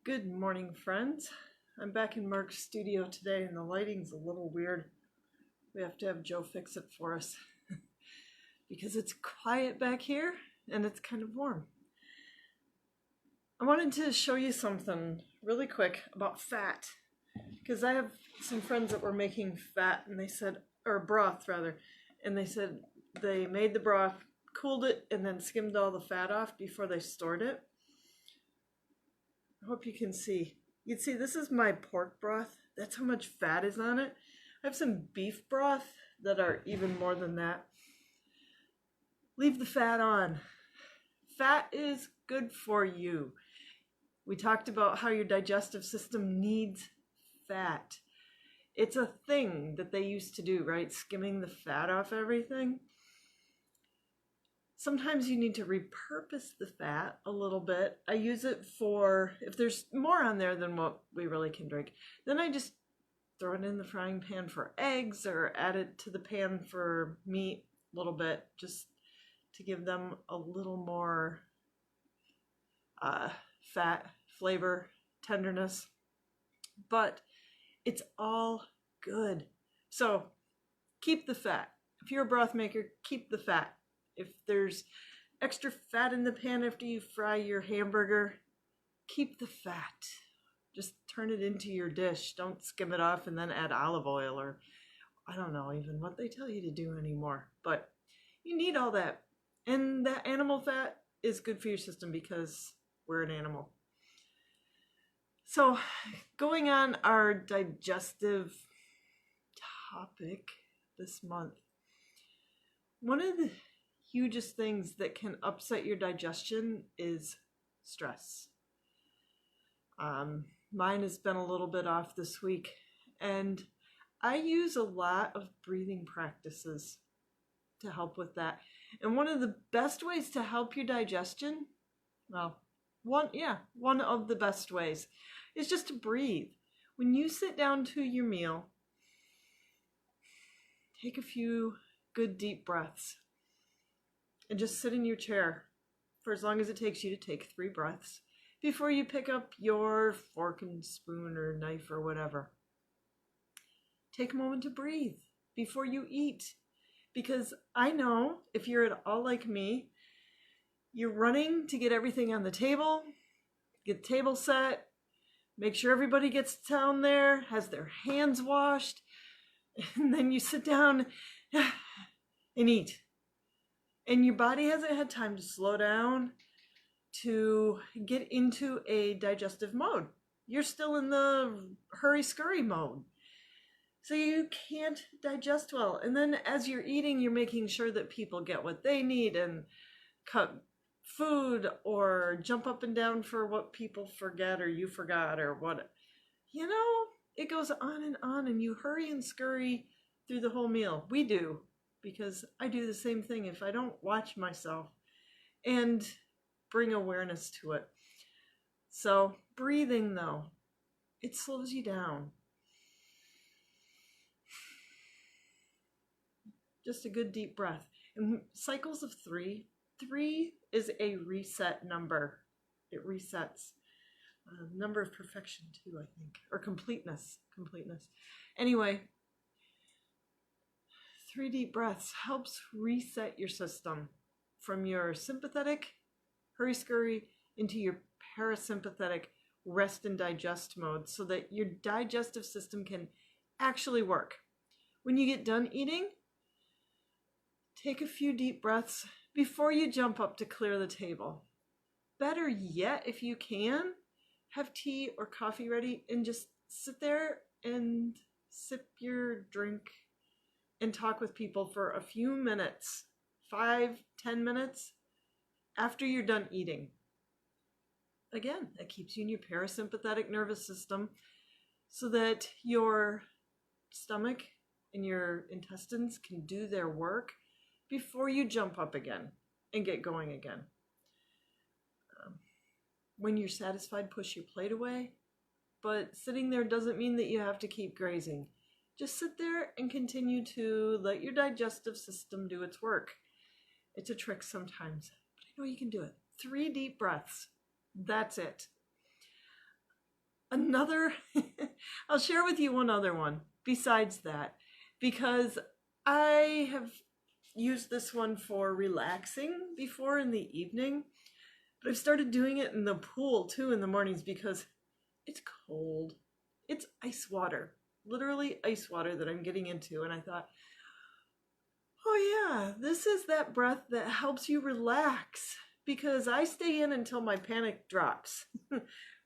Good morning, friends. I'm back in Mark's studio today and the lighting's a little weird. We have to have Joe fix it for us because it's quiet back here and it's kind of warm. I wanted to show you something really quick about fat because I have some friends that were making fat and they said, or broth rather, and they said they made the broth, cooled it, and then skimmed all the fat off before they stored it. I hope you can see. You can see this is my pork broth. That's how much fat is on it. I have some beef broth that are even more than that. Leave the fat on. Fat is good for you. We talked about how your digestive system needs fat. It's a thing that they used to do, right? Skimming the fat off everything. Sometimes you need to repurpose the fat a little bit. I use it for, if there's more on there than what we really can drink, then I just throw it in the frying pan for eggs or add it to the pan for meat a little bit, just to give them a little more fat, flavor, tenderness. But it's all good. So keep the fat. If you're a broth maker, keep the fat. If there's extra fat in the pan after you fry your hamburger, keep the fat. Just turn it into your dish. Don't skim it off and then add olive oil or I don't know even what they tell you to do anymore. But you need all that. And that animal fat is good for your system because we're an animal. So going on our digestive topic this month, one of the hugest things that can upset your digestion is stress. Mine has been a little bit off this week, and I use a lot of breathing practices to help with that. And one of the best ways to help your digestion, well, one of the best ways is just to breathe. When you sit down to your meal, take a few good deep breaths. And just sit in your chair for as long as it takes you to take 3 breaths before you pick up your fork and spoon or knife or whatever. Take a moment to breathe before you eat. Because I know if you're at all like me, you're running to get everything on the table, get the table set, make sure everybody gets down there, has their hands washed, and then you sit down and eat. And your body hasn't had time to slow down to get into a digestive mode. You're still in the hurry-scurry mode. So you can't digest well. And then as you're eating, you're making sure that people get what they need and cut food or jump up and down for what people forget or you forgot or what. You know, it goes on and you hurry and scurry through the whole meal. We do. Because I do the same thing if I don't watch myself and bring awareness to it. So breathing though, it slows you down. Just a good deep breath. And cycles of 3. 3 is a reset number. It resets. Number of perfection too, I think. Or completeness. Anyway, 3 deep breaths helps reset your system from your sympathetic hurry-scurry into your parasympathetic rest and digest mode so that your digestive system can actually work. When you get done eating, take a few deep breaths before you jump up to clear the table. Better yet, if you can, have tea or coffee ready and just sit there and sip your drink and talk with people for a few minutes, 5-10 minutes after you're done eating. Again, that keeps you in your parasympathetic nervous system so that your stomach and your intestines can do their work before you jump up again and get going again. When you're satisfied, push your plate away, but sitting there doesn't mean that you have to keep grazing. Just sit there and continue to let your digestive system do its work. It's a trick sometimes, but I know you can do it. 3 deep breaths. That's it. Another, I'll share with you one other one besides that, because I have used this one for relaxing before in the evening, but I've started doing it in the pool too in the mornings because it's cold. It's ice water, literally ice water that I'm getting into. And I thought, oh yeah, this is that breath that helps you relax, because I stay in until my panic drops.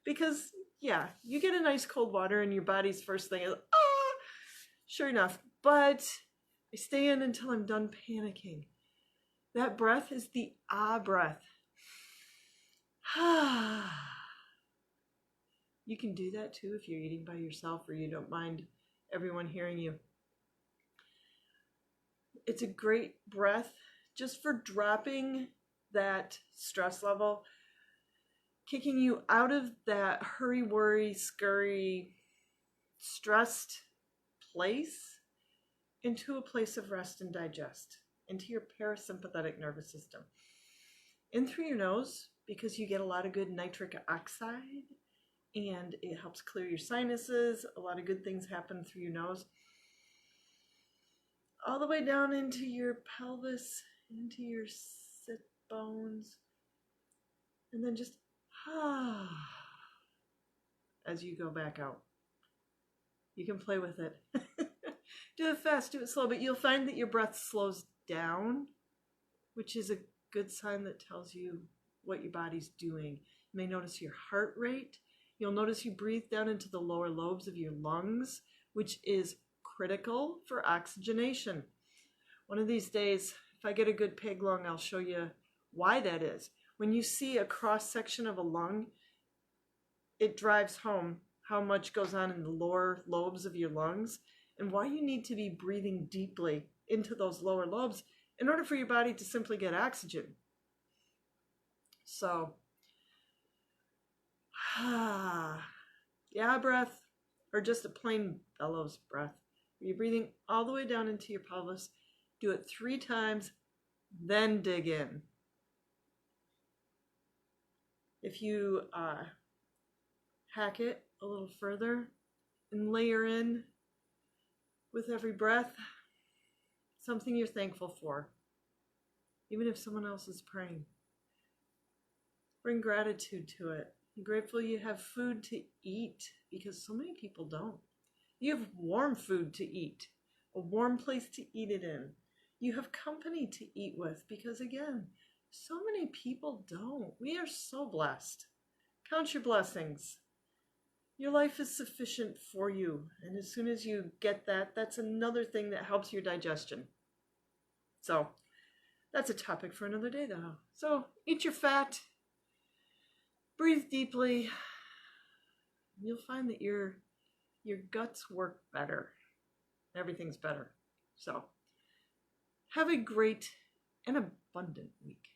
Because yeah, you get a nice cold water and your body's first thing is, ah, sure enough. But I stay in until I'm done panicking. That breath is the ah breath. You can do that too if you're eating by yourself or you don't mind everyone hearing you. It's a great breath just for dropping that stress level, kicking you out of that hurry, worry, scurry, stressed place into a place of rest and digest, into your parasympathetic nervous system. In through your nose, because you get a lot of good nitric oxide and it helps clear your sinuses. A lot of good things happen through your nose. All the way down into your pelvis, into your sit bones, and then just as you go back out. You can play with it. Do it fast, do it slow, but you'll find that your breath slows down, which is a good sign that tells you what your body's doing. You may notice your heart rate. You'll notice you breathe down into the lower lobes of your lungs, which is critical for oxygenation. One of these days, if I get a good pig lung, I'll show you why that is. When you see a cross section of a lung, it drives home how much goes on in the lower lobes of your lungs and why you need to be breathing deeply into those lower lobes in order for your body to simply get oxygen. So, yeah breath, or just a plain bellows breath. You're breathing all the way down into your pelvis. Do it 3 times, then dig in. If you hack it a little further and layer in with every breath something you're thankful for, even if someone else is praying. Bring gratitude to it. I'm grateful you have food to eat, because so many people don't. You have warm food to eat, a warm place to eat it in. You have company to eat with, because again, so many people don't. We are so blessed. Count your blessings. Your life is sufficient for you. And as soon as you get that, that's another thing that helps your digestion. So that's a topic for another day though. So eat your fat, breathe deeply. You'll find that your guts work better. Everything's better. So have a great and abundant week.